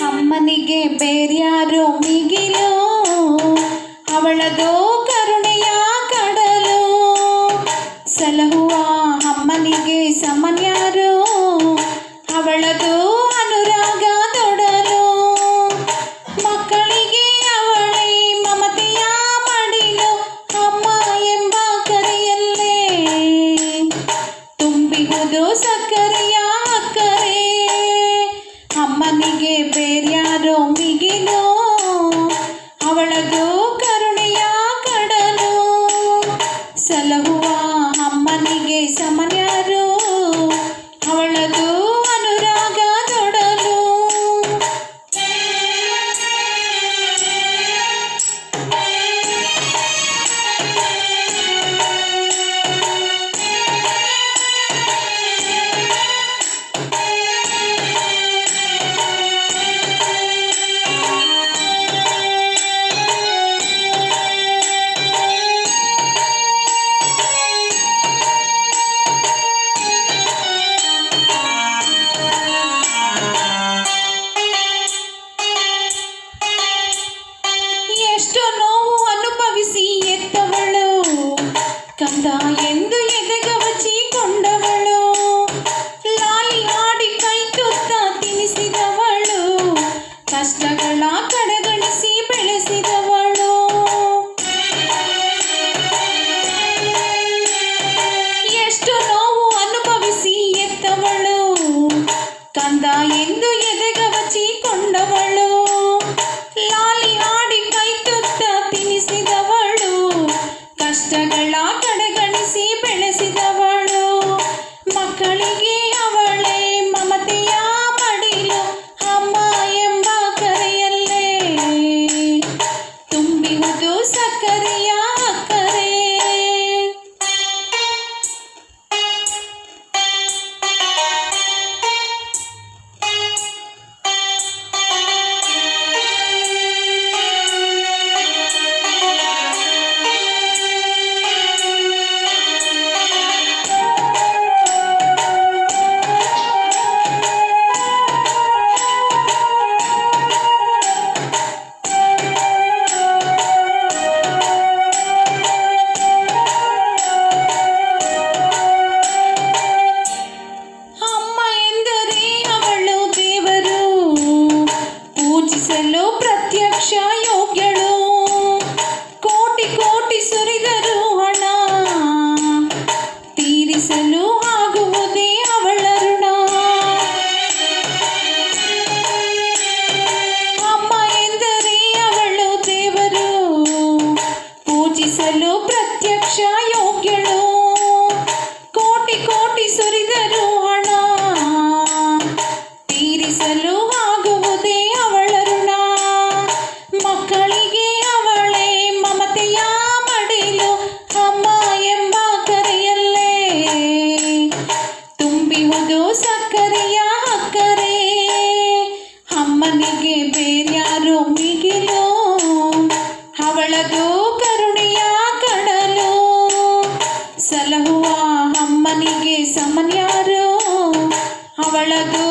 ಅಮ್ಮನಿಗೆ ಬೇರ್ಯಾರೋ ಮಿಗಿಲು, ಅವಳದೋ ಕರುಣೆಯ ಕಡಲು. ಸಲಹುವ ಅಮ್ಮನಿಗೆ ಸಮನ್ಯಾರು, ಅವಳದು ಅನುರಾಗ ತೊಡಲು. ಮಕ್ಕಳಿಗೆ ಅವಳೇ ಮಮತೆಯ ಮಡಿಲು, ಅಮ್ಮ ಎಂಬ ಕರೆಯಲ್ಲೇ ತುಂಬಿಹುದು ಸಕ್ಕರೆಯ ಅಕ್ಕರೆ. ಅಮ್ಮನಿಗೆ ಬೇರ್ಯಾರೋ ಮಿಗಿಲು, ಅವಳದು ಕರುಣೆಯ ಕಡಲು. ಸಲಹುವ ಅಮ್ಮನಿಗೆ ಸಮನ್ಯಾರು, ಅವಳದು ಅನುರಾಗ ತೊಡಲು. ಎಷ್ಟು ನೋವು ಅನುಭವಿಸಿ ಎತ್ತವಳು, ಕಂದ ಎಂದು ಎದೆಗವಚಿಕೊಂಡವಳು. ಲಾಲಿ ಹಾಡಿ ಕೈ ತುತ್ತ ತಿನಿಸಿದವಳು, ಕಷ್ಟಗಳ ಕಡೆಗಣಿಸಿ ಬೆಳೆಸಿದವಳು. ಎಷ್ಟು ನೋವು ಅನುಭವಿಸಿ ಎತ್ತವಳು, ಕಂದ ಎಂದು ಎದೆಗವಚಿಕೊಂಡವಳು. ಲಾಲಿ ಹಾಡಿ ಕೈ ತುತ್ತ ತಿನಿಸಿದವಳು, ಕಷ್ಟಗಳ ಕಡೆಗಣಿಸಿ ಬೆಳೆಸಿದವಳು. ಮಕ್ಕಳಿಗೆ ಅವಳೇ ಮಮತೆಯ ಮಡಿಲು, ಅಮ್ಮ ಎಂಬ ಕರೆಯಲ್ಲೇ ತುಂಬಿಹುದು ಸಕ್ಕರೆಯ ಅಕ್ಕರೆ. ಪೂಜಿಸಲು ಪ್ರತ್ಯಕ್ಷ ಯೋಗ್ಯಳು, ಕೋಟಿ ಕೋಟಿ ಸುರಿದರೂ ಹಣ ತೀರಿಸಲು ಆಗುವುದೇ ಅವಳ ಋಣ. ಅಮ್ಮ ಎಂದರೆ ಅವಳು ದೇವರು, ಪೂಜಿಸಲು ಪ್ರತ್ಯಕ್ಷ ಯೋಗ್ಯಳು, ಕೋಟಿ ಕೋಟಿ ಸುರಿದರೂ ಹಣ ತೀರಿಸಲು ಆಗುವುದೇ ಅವಳ ಋಣ. ಮಕ್ಕಳಿಗೆ ಅವಳೇ ಮಮತೆಯ ಮಡಿಲು, ಅಮ್ಮ ಎಂಬ ಕರೆಯಲ್ಲೇ ತುಂಬಿಹುದು ಸಕ್ಕರೆಯ ಅಕ್ಕರೆ. ಅಮ್ಮನಿಗೆ ಬೇರ್ಯಾರೋ ಮಿಗಿಲು, ಅವಳದು ಕರುಣೆಯ ಕಡಲು. ಸಲಹುವ ಅಮ್ಮನಿಗೆ ಸಮನ್ಯಾರು, ಅವಳದು